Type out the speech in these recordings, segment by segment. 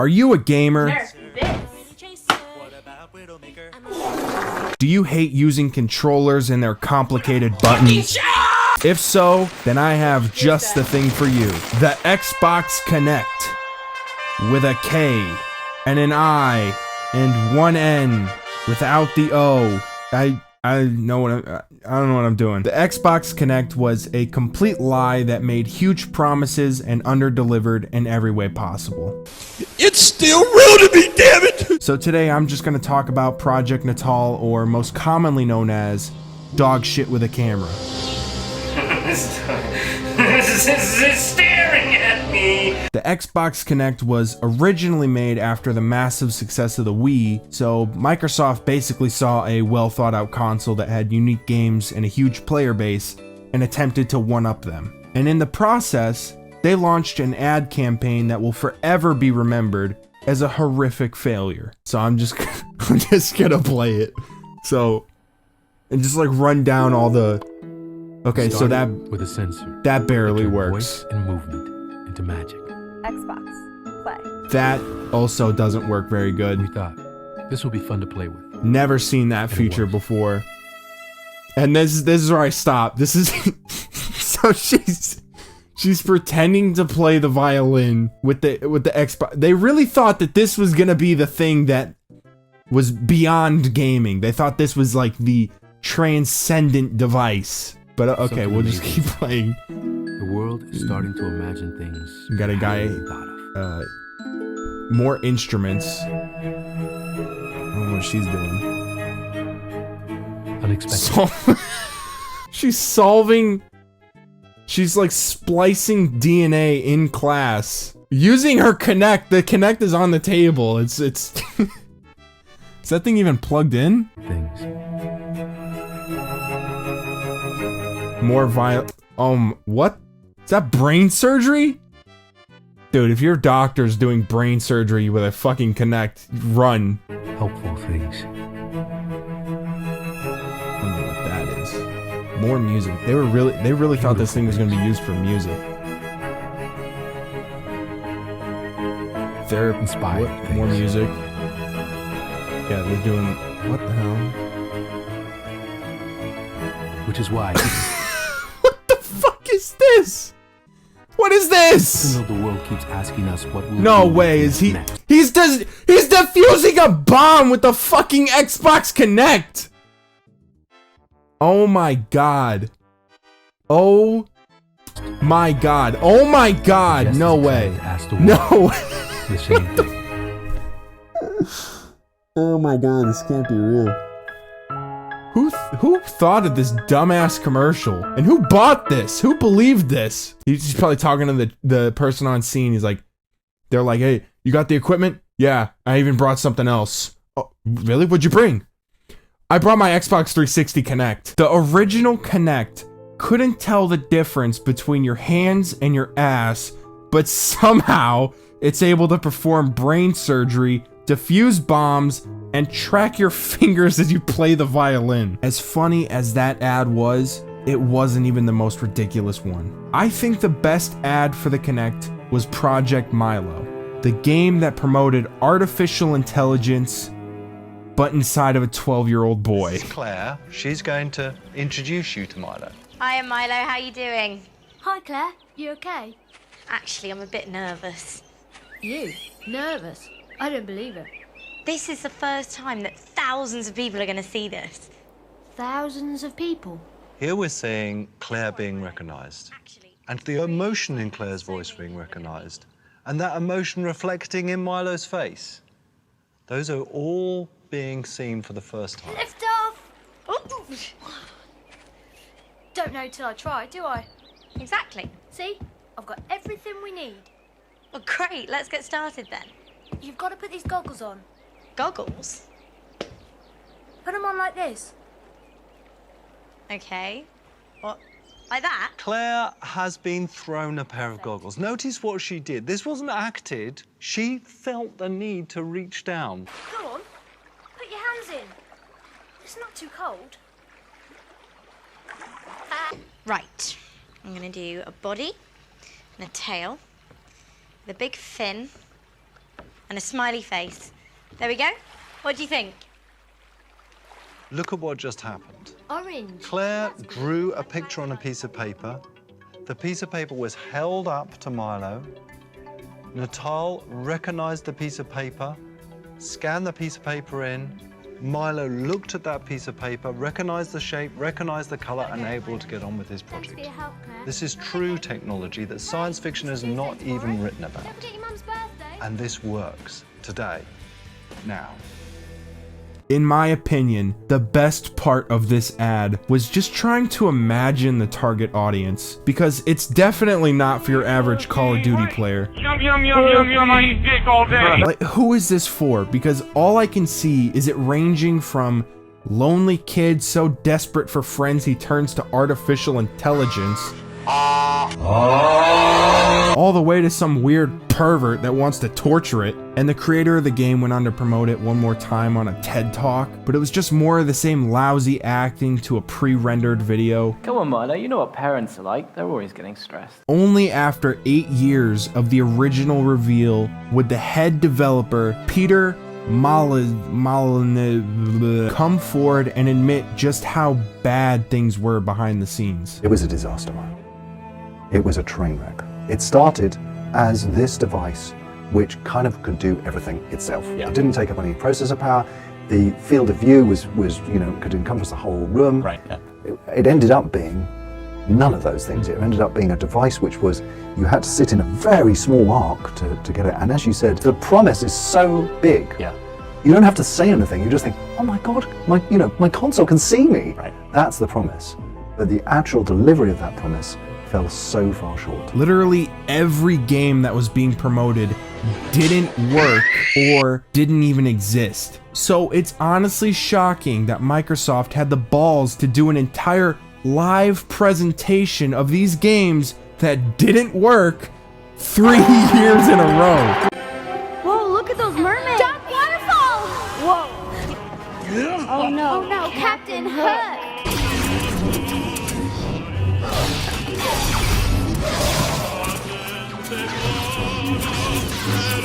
Are you a gamer? Nerf THIS. Do you hate using controllers and their complicated buttons? If so, then I have just the thing for you. The Xbox Kinect. With a K, and an I, and one N, without the O. I don't know what I'm doing. The Xbox Kinect was a complete lie that made huge promises and underdelivered in every way possible. It's still real to me, damn it! So today I'm just gonna talk about Project Natal, or most commonly known as dog shit with a camera. It's staring at me. The Xbox Kinect was originally made after the massive success of the Wii, so Microsoft basically saw a well-thought-out console that had unique games and a huge player base and attempted to one-up them. And in the process, they launched an ad campaign that will forever be remembered as a horrific failure. So I'm just gonna play it. So, and just like run down all the... Okay, so that with a sensor that barely turn works. voice and movement into magic. Xbox. Play. That also doesn't work very We good. thought this will be fun to play with. Never seen that feature was. before. And this is where I stop. This is so she's pretending to play the violin with the Xbox. They really thought that this was gonna be the thing that was beyond gaming. They thought this was like the transcendent device. But okay, Something we'll just amazing. keep playing. The world is starting to imagine things We got a we guy, hadn't thought of. More instruments. I don't know what she's doing. Unexpected. She's solving. She's like splicing DNA in class using her Kinect. The Kinect is on the table. It's. Is that thing even plugged in? Things. More violent. What? Is that brain surgery? Dude, if your doctor's doing brain surgery with a fucking Kinect, run. Helpful things. I don't know what that is. More music. They really thought this thing was gonna be used for music. Therapy. Inspired What? More things. music. Yeah, they're doing. What the hell? Which is why, What the fuck is this? What is this? even though the world keeps asking us what we'll No do way, is he? next, He's defusing a bomb with the fucking Xbox Kinect. Oh my god. Oh my god. Oh my god. just No as way. excited to ask the No world way. the same thing. Oh my god, this can't be real. Who thought of this dumbass commercial? And who bought this? Who believed this? He's probably talking to the person on scene. He's like, they're like, hey, you got the equipment? Yeah, I even brought something else. Oh, really? What'd you bring? I brought my Xbox 360 Kinect. The original Kinect couldn't tell the difference between your hands and your ass, but somehow it's able to perform brain surgery, defuse bombs, and track your fingers as you play the violin. As funny as that ad was, it wasn't even the most ridiculous one. I think the best ad for the Kinect was Project Milo, the game that promoted artificial intelligence, but inside of a 12-year-old boy. This is Claire. She's going to introduce you to Milo. Hiya, Milo. How you doing? Hi, Claire. You okay? Actually, I'm a bit nervous. You? Nervous? I don't believe it. This is the first time that thousands of people are going to see this. Thousands of people. Here we're seeing Claire being recognised, and the emotion in Claire's voice being recognised, and that emotion reflecting in Milo's face. Those are all being seen for the first time. Lift off! Oh, Don't know till I try, do I? exactly. See? I've got everything we need. Well, great. Let's get started then. You've got to put these goggles on. Goggles? Put them on like this. Okay. What? Like that? Claire has been thrown a pair of goggles. Notice what she did. This wasn't acted. She felt the need to reach down. Go on. Put your hands in. It's not too cold. Right. I'm going to do a body and a tail with a big fin and a smiley face. There we go. What do you think? Look at what just happened. Orange. Claire drew a picture on a piece of paper. The piece of paper was held up to Milo. Natal recognized the piece of paper, scanned the piece of paper in. Milo looked at that piece of paper, recognized the shape, recognized the color, and able to get on with his project. Thanks for your help, Claire. This is true technology that science fiction has not even written about. Don't forget your mum's birthday. And this works today, now. In my opinion, the best part of this ad was just trying to imagine the target audience, because it's definitely not for your average Call of Duty player. Yum, yum, yum, yum, yum, I eat dick all day. Like, who is this for? Because all I can see is it ranging from lonely kid so desperate for friends he turns to artificial intelligence, all the way to some weird pervert that wants to torture it. And the creator of the game went on to promote it one more time on a TED Talk, but it was just more of the same lousy acting to a pre-rendered video. Come on, Milo, you know what parents are like. They're always getting stressed. Only after 8 years of the original reveal would the head developer, Peter Milo, come forward and admit just how bad things were behind the scenes. It was a disaster, Milo. It was a train wreck. It started as this device which kind of could do everything itself. Yeah. It didn't take up any processor power. The field of view was could encompass the whole room. Right, yeah. It ended up being none of those things. It ended up being a device which was, you had to sit in a very small arc to get it. And as you said, the promise is so big. Yeah. You don't have to say anything. You just think, oh my God, my console can see me. Right. That's the promise. But the actual delivery of that promise fell so far short. Literally every game that was being promoted didn't work or didn't even exist. So it's honestly shocking that Microsoft had the balls to do an entire live presentation of these games that didn't work 3 years in a row. Whoa, look at those mermaids. Dark waterfall. Whoa. Oh no. Oh no, Captain Hook.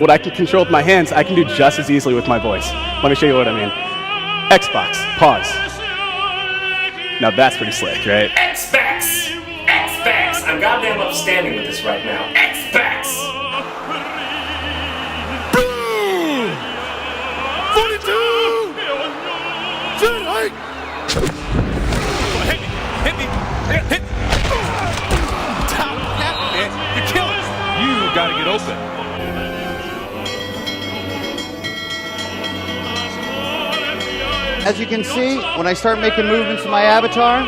What I can control with my hands, I can do just as easily with my voice. Let me show you what I mean. Xbox, pause. Now that's pretty slick, right? X-Facts! X-Facts! I'm goddamn upstanding with this right now. X-Facts! 42! Hit me! Hit me! Top hat, man! You're killing us! You gotta get open. As you can see, when I start making movements in my avatar,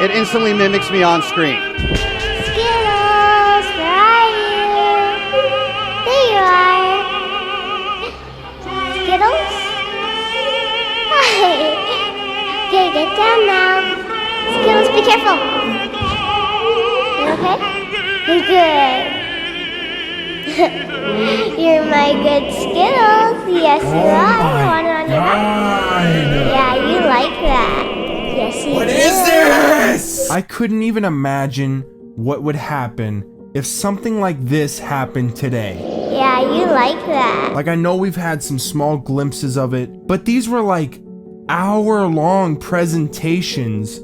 it instantly mimics me on screen. Skittles, where are you? There you are. Skittles? Hi. Okay, get down now. Skittles, be careful. You okay? You're good. You're my good Skittles. Yes, you are. Want it on your back? Yeah, you like that. Yes, you do. What is this? I couldn't even imagine what would happen if something like this happened today. Yeah, you like that. Like, I know we've had some small glimpses of it, but these were like hour-long presentations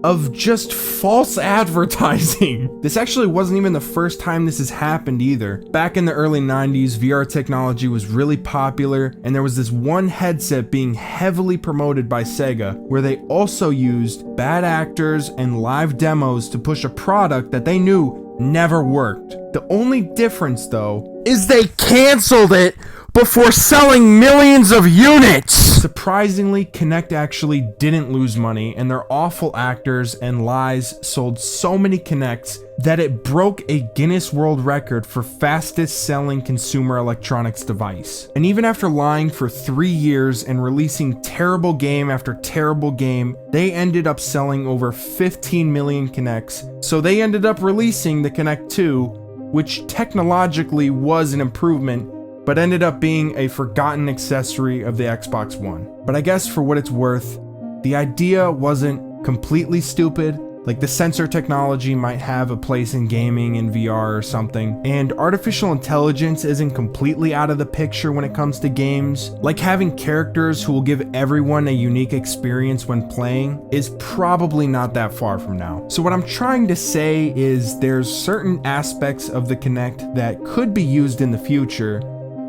of just false advertising. This actually wasn't even the first time this has happened either. Back in the early 90s, VR technology was really popular, and there was this one headset being heavily promoted by Sega, where they also used bad actors and live demos to push a product that they knew never worked. The only difference, though, is they canceled it before selling millions of units! Surprisingly, Kinect actually didn't lose money, and their awful actors and lies sold so many Kinects that it broke a Guinness World Record for fastest selling consumer electronics device. And even after lying for 3 years and releasing terrible game after terrible game, they ended up selling over 15 million Kinects, so they ended up releasing the Kinect 2, which technologically was an improvement, but ended up being a forgotten accessory of the Xbox One. But I guess for what it's worth, the idea wasn't completely stupid, Like the sensor technology might have a place in gaming and VR or something, and artificial intelligence isn't completely out of the picture when it comes to games. Like having characters who will give everyone a unique experience when playing is probably not that far from now. So what I'm trying to say is there's certain aspects of the Kinect that could be used in the future,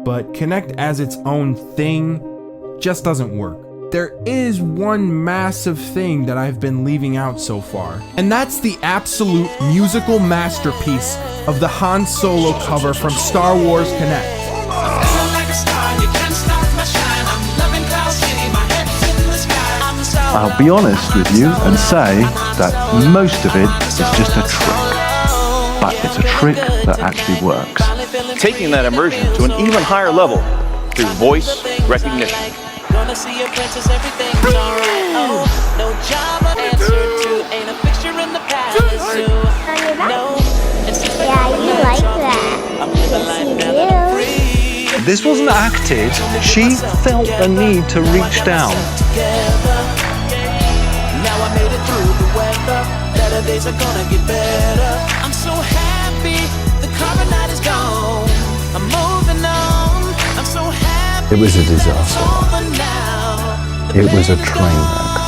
but Kinect as its own thing just doesn't work. There is one massive thing that I've been leaving out so far, and that's the absolute musical masterpiece of the Han Solo cover from Star Wars Kinect. I'll be honest with you and say that most of it is just a trick. But it's a trick that actually works. Taking that immersion to an even higher level through voice recognition. Gonna see a princess, everything's alright. Oh, no job unanswered to, ain't a fixture in the palace zoo. No, yeah, you like that. I'm living life now that I'm free. This wasn't acted. She felt a need to reach down. Now I made it through the weather. Better days are gonna get better. I'm so happy the carbonite is gone. I'm moving on. I'm so happy. It was a disaster. It was a train wreck.